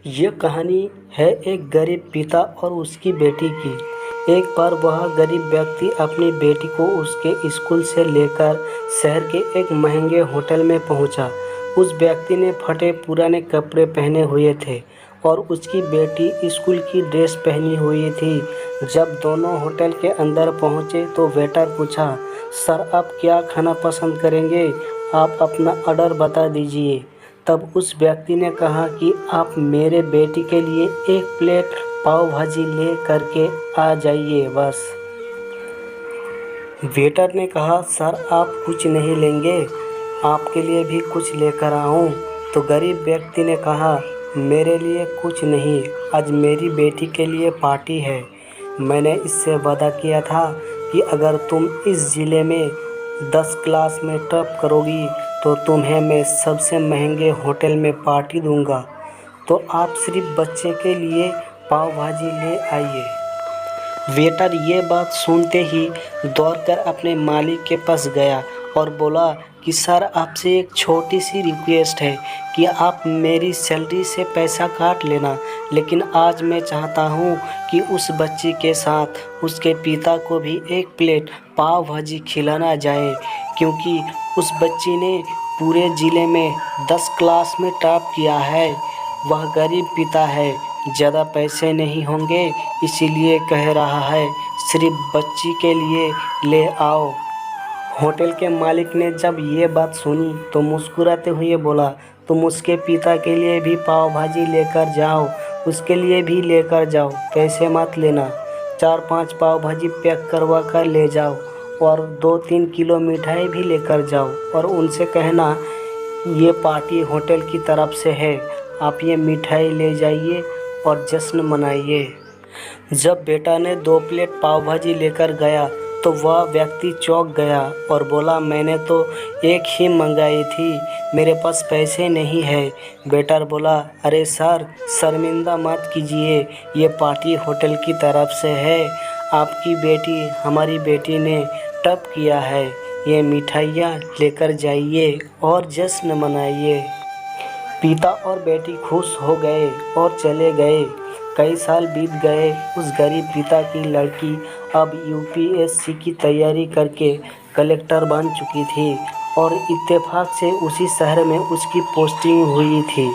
ये कहानी है एक गरीब पिता और उसकी बेटी की। एक बार वह गरीब व्यक्ति अपनी बेटी को उसके स्कूल से लेकर शहर के एक महंगे होटल में पहुंचा। उस व्यक्ति ने फटे पुराने कपड़े पहने हुए थे और उसकी बेटी स्कूल की ड्रेस पहनी हुई थी। जब दोनों होटल के अंदर पहुंचे तो वेटर पूछा, सर आप क्या खाना पसंद करेंगे? आप अपना ऑर्डर बता दीजिए। तब उस व्यक्ति ने कहा कि आप मेरे बेटी के लिए एक प्लेट पाव भाजी ले करके आ जाइए बस। वेटर ने कहा, सर आप कुछ नहीं लेंगे, आपके लिए भी कुछ लेकर आऊं? तो गरीब व्यक्ति ने कहा, मेरे लिए कुछ नहीं, आज मेरी बेटी के लिए पार्टी है। मैंने इससे वादा किया था कि अगर तुम इस ज़िले में 10 क्लास में टॉप करोगी तो तुम्हें मैं सबसे महंगे होटल में पार्टी दूंगा। तो आप सिर्फ बच्चे के लिए पाव भाजी ले आइए। वेटर ये बात सुनते ही दौड़कर अपने मालिक के पास गया और बोला कि सर आपसे एक छोटी सी रिक्वेस्ट है कि आप मेरी सैलरी से पैसा काट लेना, लेकिन आज मैं चाहता हूँ कि उस बच्ची के साथ उसके पिता को भी एक प्लेट पाव भाजी खिलाना जाए, क्योंकि उस बच्ची ने पूरे ज़िले में 10 क्लास में टॉप किया है। वह गरीब पिता है, ज़्यादा पैसे नहीं होंगे, इसीलिए कह रहा है सिर्फ बच्ची के लिए ले आओ। होटल के मालिक ने जब ये बात सुनी तो मुस्कुराते हुए बोला, तुम उसके पिता के लिए भी पाव भाजी लेकर जाओ, उसके लिए भी लेकर जाओ, पैसे मत लेना। 4-5 पाव भाजी पैक करवा कर ले जाओ और 2-3 किलो मिठाई भी लेकर जाओ और उनसे कहना ये पार्टी होटल की तरफ से है, आप ये मिठाई ले जाइए और जश्न मनाइए। जब बेटा ने 2 प्लेट पाव भाजी लेकर गया तो वह व्यक्ति चौंक गया और बोला, मैंने तो एक ही मंगाई थी, मेरे पास पैसे नहीं है। वेटर बोला, अरे सर शर्मिंदा मत कीजिए, ये पार्टी होटल की तरफ से है, आपकी बेटी हमारी बेटी ने टॉप किया है, ये मिठाइयाँ लेकर जाइए और जश्न मनाइए। पिता और बेटी खुश हो गए और चले गए। कई साल बीत गए। उस गरीब पिता की लड़की अब यूपीएससी की तैयारी करके कलेक्टर बन चुकी थी और इत्तेफाक से उसी शहर में उसकी पोस्टिंग हुई थी।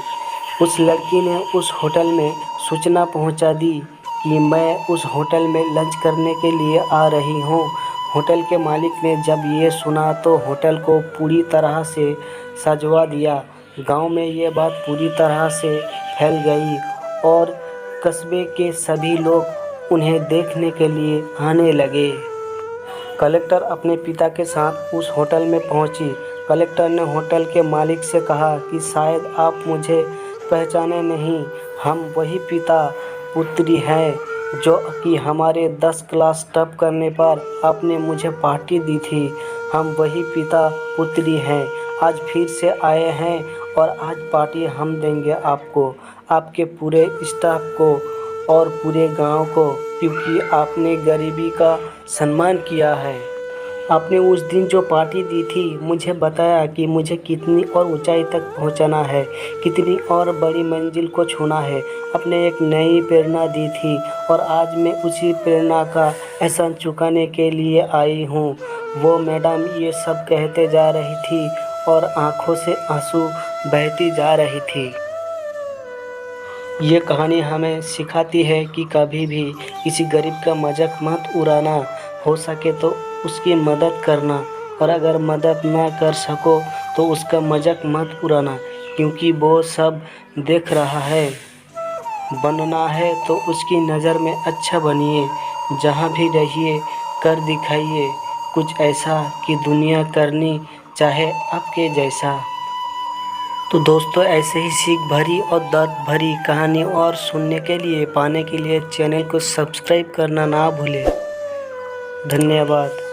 उस लड़की ने उस होटल में सूचना पहुंचा दी कि मैं उस होटल में लंच करने के लिए आ रही हूं। होटल के मालिक ने जब ये सुना तो होटल को पूरी तरह से सजवा दिया। गांव में ये बात पूरी तरह से फैल गई और कस्बे के सभी लोग उन्हें देखने के लिए आने लगे। कलेक्टर अपने पिता के साथ उस होटल में पहुंची। कलेक्टर ने होटल के मालिक से कहा कि शायद आप मुझे पहचाने नहीं, हम वही पिता पुत्री हैं जो कि हमारे 10 क्लास टॉप करने पर आपने मुझे पार्टी दी थी। हम वही पिता पुत्री हैं, आज फिर से आए हैं और आज पार्टी हम देंगे आपको, आपके पूरे स्टाफ को और पूरे गांव को, क्योंकि आपने गरीबी का सम्मान किया है। आपने उस दिन जो पार्टी दी थी, मुझे बताया कि मुझे कितनी और ऊंचाई तक पहुंचना है, कितनी और बड़ी मंजिल को छूना है। आपने एक नई प्रेरणा दी थी और आज मैं उसी प्रेरणा का एहसान चुकाने के लिए आई हूँ। वो मैडम ये सब कहते जा रही थी और आंखों से आंसू बहती जा रही थी। ये कहानी हमें सिखाती है कि कभी भी किसी गरीब का मजाक मत उड़ाना, हो सके तो उसकी मदद करना और अगर मदद ना कर सको तो उसका मजाक मत उड़ाना, क्योंकि वो सब देख रहा है। बनना है तो उसकी नज़र में अच्छा बनिए, जहाँ भी रहिए कर दिखाइए कुछ ऐसा कि दुनिया करनी चाहे आपके जैसा। तो दोस्तों, ऐसे ही सीख भरी और दर्द भरी कहानी और सुनने के लिए पाने के लिए चैनल को सब्सक्राइब करना ना भूलें। धन्यवाद।